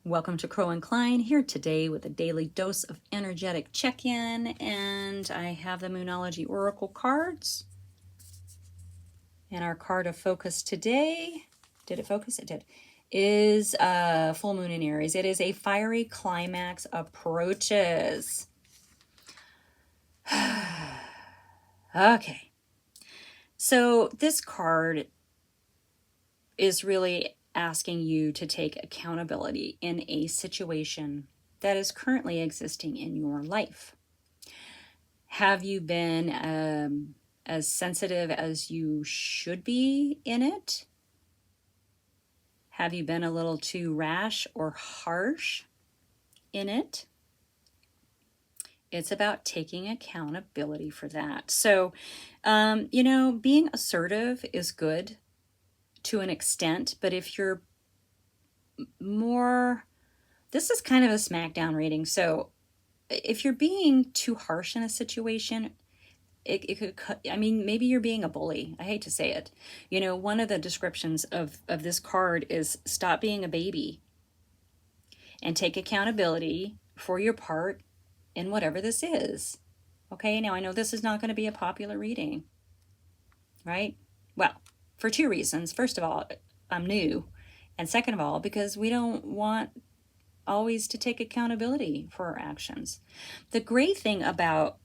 Welcome to Crow and Klein, here today with a daily dose of energetic check-in, and I have the Moonology Oracle cards. And our card of focus today, did it focus? It did. Is full moon in Aries. It is a fiery climax approaches. Okay. So this card is really asking you to take accountability in a situation that is currently existing in your life. Have you been as sensitive as you should be in it? Have you been a little too rash or harsh in it? It's about taking accountability for that. So, being assertive is good to an extent, but if you're more, this is kind of a smackdown reading. So if you're being too harsh in a situation, it could, maybe you're being a bully. I hate to say it. One of the descriptions of this card is stop being a baby and take accountability for your part in whatever this is. Okay, now I know this is not going to be a popular reading, right? Well, for two reasons. First of all, I'm new. And second of all, because we don't want always to take accountability for our actions. The great thing about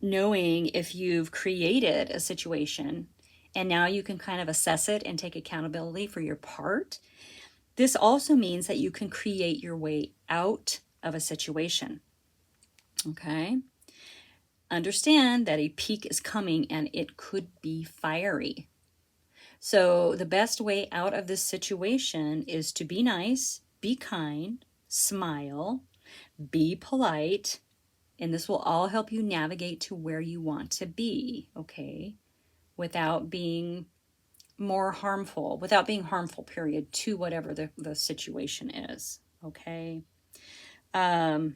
knowing if you've created a situation and now you can kind of assess it and take accountability for your part, this also means that you can create your way out of a situation. Okay? Understand that a peak is coming and it could be fiery. So the best way out of this situation is to be nice, be kind, smile, be polite, and this will all help you navigate to where you want to be, okay? Without being harmful, period, to whatever the situation is, okay? Lighten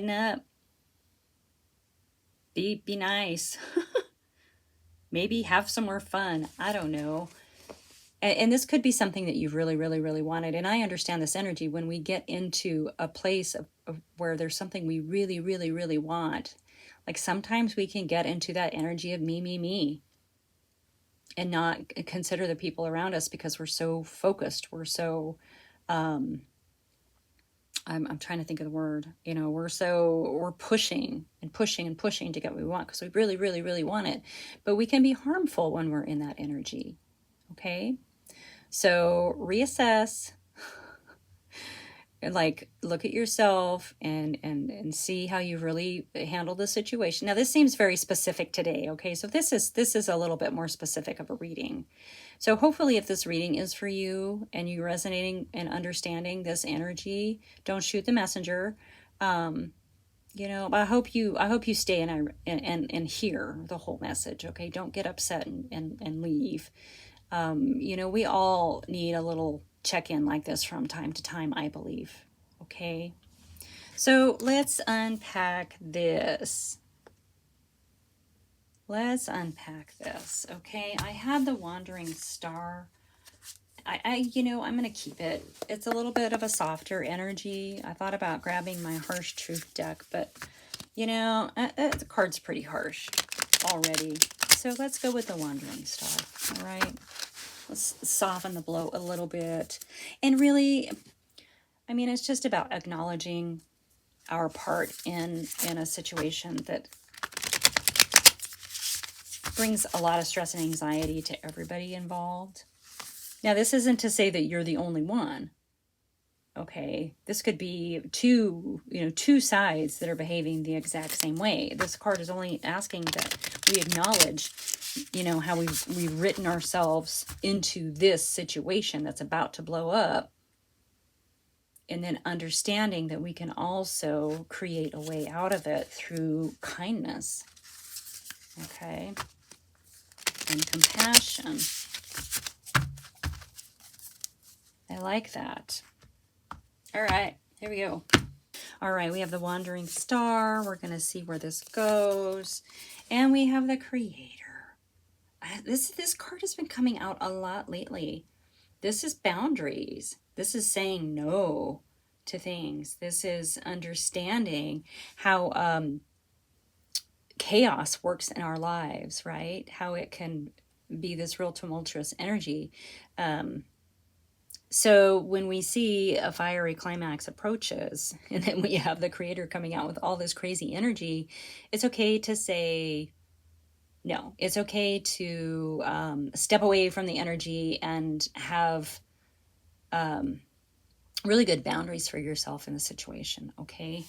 up. Be nice. Maybe have some more fun. I don't know. And this could be something that you've really, really, really wanted. And I understand this energy when we get into a place of where there's something we really, really, really want. Like sometimes we can get into that energy of me, and not consider the people around us because we're so focused. We're so, I'm trying to think of the word, we're pushing and pushing and pushing to get what we want because we really, really, really want it. But we can be harmful when we're in that energy. Okay. So reassess, like look at yourself and see how you really handled the situation. Now this seems very specific today. Okay. So this is a little bit more specific of a reading. So hopefully if this reading is for you and you're resonating and understanding this energy, don't shoot the messenger. I hope you stay and hear the whole message. Okay. Don't get upset and leave. We all need a little check-in like this from time to time, I believe. Okay. So let's unpack this. Okay. I have the Wandering Star. I'm going to keep it. It's a little bit of a softer energy. I thought about grabbing my Harsh Truth deck, but the card's pretty harsh already. So let's go with the Wandering Star. All right. Let's soften the blow a little bit. And really, it's just about acknowledging our part in a situation that brings a lot of stress and anxiety to everybody involved. Now, this isn't to say that you're the only one. Okay, this could be two sides that are behaving the exact same way. This card is only asking that we acknowledge how we've written ourselves into this situation that's about to blow up, and then understanding that we can also create a way out of it through kindness, okay, and compassion. I like that. All right, here we go. All right, we have the Wandering Star. We're going to see where this goes. And we have the Creator. This card has been coming out a lot lately. This is boundaries. This is saying no to things. This is understanding how chaos works in our lives, right? How it can be this real tumultuous energy. So when we see a fiery climax approaches, and then we have the creator coming out with all this crazy energy, it's okay to say no. It's okay to step away from the energy and have really good boundaries for yourself in the situation, okay?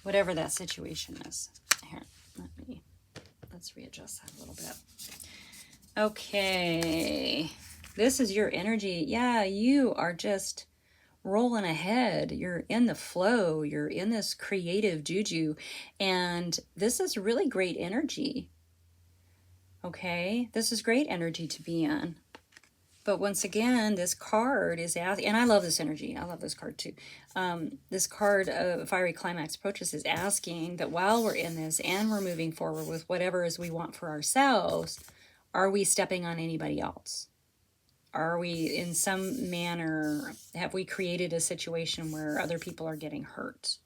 Whatever that situation is. Here, let's readjust that a little bit. Okay, this is your energy. Yeah, you are just rolling ahead. You're in the flow. You're in this creative juju. And this is really great energy. Okay, this is great energy to be in. But once again, this card is asking, and I love this energy. I love this card too. This card of Fiery Climax Approaches is asking that while we're in this and we're moving forward with whatever is we want for ourselves, are we stepping on anybody else? Are we in some manner, have we created a situation where other people are getting hurt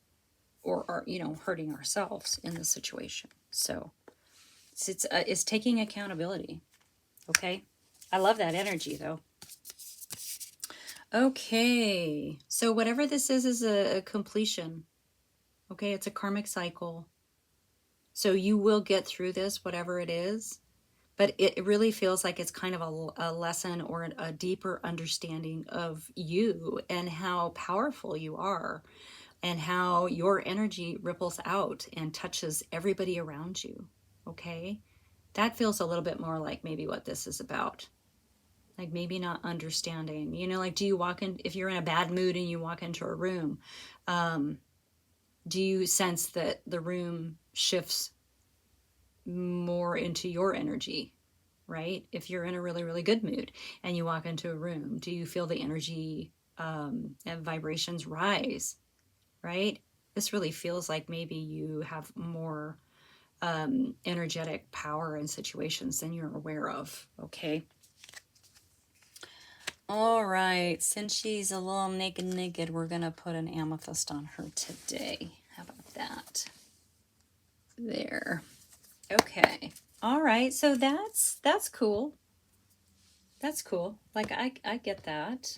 or are, hurting ourselves in the situation? So it's taking accountability. Okay. I love that energy though. Okay. So whatever this is a completion. Okay. It's a karmic cycle. So you will get through this, whatever it is. But it really feels like it's kind of a lesson or a deeper understanding of you and how powerful you are and how your energy ripples out and touches everybody around you. Okay? That feels a little bit more like maybe what this is about. Like maybe not understanding. Like do you walk in, if you're in a bad mood and you walk into a room, do you sense that the room shifts more into your energy, right? If you're in a really, really good mood and you walk into a room, do you feel the energy and vibrations rise, right? This really feels like maybe you have more energetic power in situations than you're aware of, okay? All right, since she's a little naked, we're going to put an amethyst on her today. How about that? There. Okay. All right. So that's cool. That's cool. Like I get that.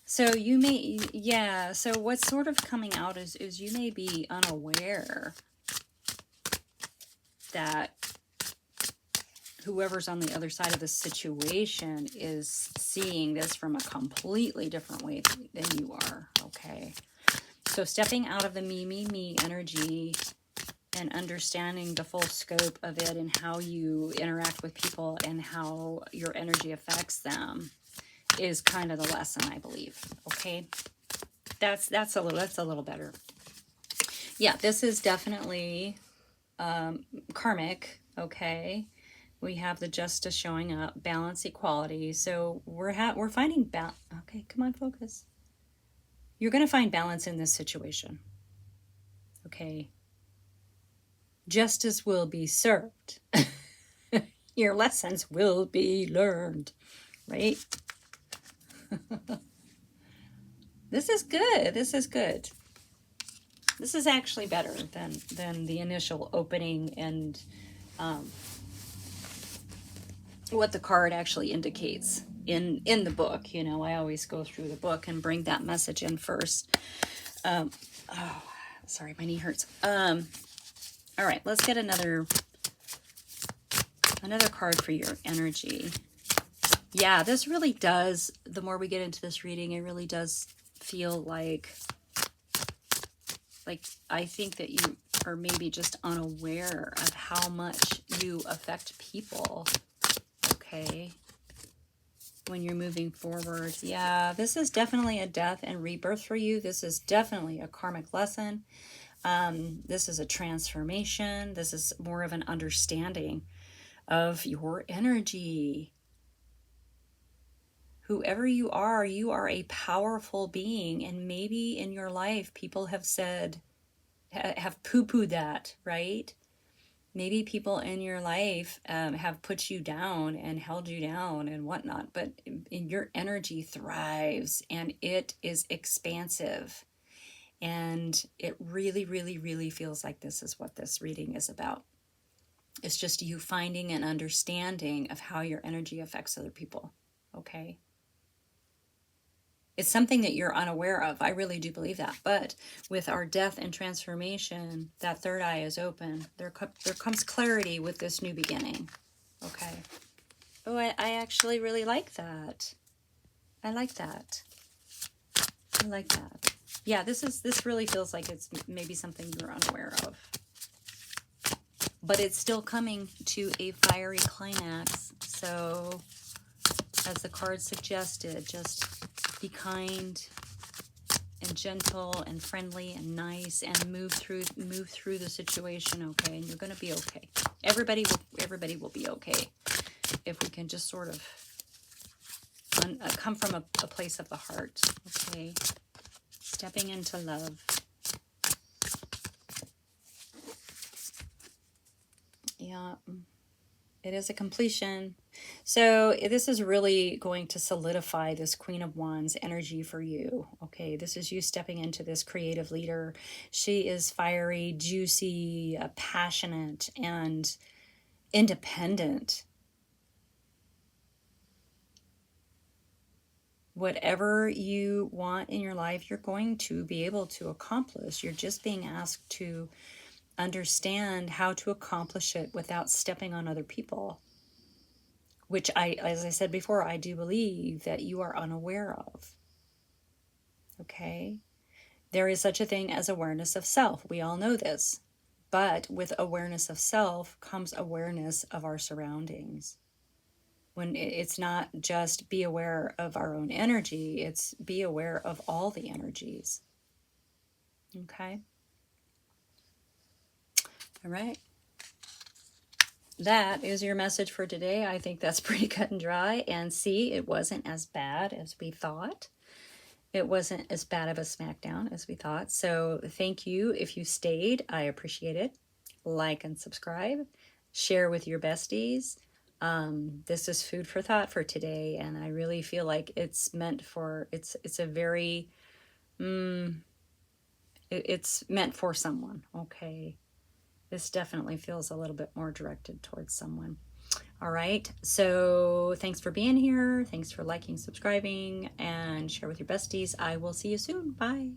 So you may, yeah. So what's sort of coming out is you may be unaware that whoever's on the other side of the situation is seeing this from a completely different way than you are. Okay. So stepping out of the me energy and understanding the full scope of it and how you interact with people and how your energy affects them is kind of the lesson, I believe. Okay. That's a little better. Yeah, this is definitely karmic. Okay. We have the justice showing up, balance, equality. So we're finding balance. Okay, come on, focus. You're going to find balance in this situation. Okay. Justice will be served. Your lessons will be learned, right? This is good. This is good. This is actually better than the initial opening and what the card actually indicates in the book. I always go through the book and bring that message in first. Oh, sorry, my knee hurts. All right, let's get another card for your energy. Yeah, this really does, the more we get into this reading, it really does feel like I think that you are maybe just unaware of how much you affect people, okay, when you're moving forward. Yeah, this is definitely a death and rebirth for you. This is definitely a karmic lesson. This is a transformation. This is more of an understanding of your energy. Whoever you are a powerful being. And maybe in your life, people have said, have poo-pooed that, right? Maybe people in your life have put you down and held you down and whatnot, but your energy thrives and it is expansive. And it really, really, really feels like this is what this reading is about. It's just you finding an understanding of how your energy affects other people. Okay. It's something that you're unaware of. I really do believe that. But with our death and transformation, that third eye is open. There comes clarity with this new beginning. Okay. Oh, I actually really like that. I like that. I like that. Yeah, this really feels like it's maybe something you're unaware of. But it's still coming to a fiery climax. So, as the card suggested, just be kind and gentle and friendly and nice and move through the situation, okay? And you're going to be okay. Everybody will be okay if we can just sort of come from a place of the heart, okay? Stepping into love. Yeah, it is a completion. So this is really going to solidify this Queen of Wands energy for you. Okay, this is you stepping into this creative leader. She is fiery, juicy, passionate, and independent. Whatever you want in your life, you're going to be able to accomplish. You're just being asked to understand how to accomplish it without stepping on other people, which as I said before, I do believe that you are unaware of. Okay? There is such a thing as awareness of self. We all know this. But with awareness of self comes awareness of our surroundings. When it's not just be aware of our own energy, it's be aware of all the energies. Okay? All right. That is your message for today. I think that's pretty cut and dry. And see, it wasn't as bad as we thought. It wasn't as bad of a smackdown as we thought. So thank you if you stayed. I appreciate it. Like and subscribe. Share with your besties. This is food for thought for today, and I really feel like it's meant for it's a very it's meant for someone. Okay, this definitely feels a little bit more directed towards someone. All right, so thanks for being here. Thanks for liking, subscribing, and share with your besties. I will see you soon. Bye.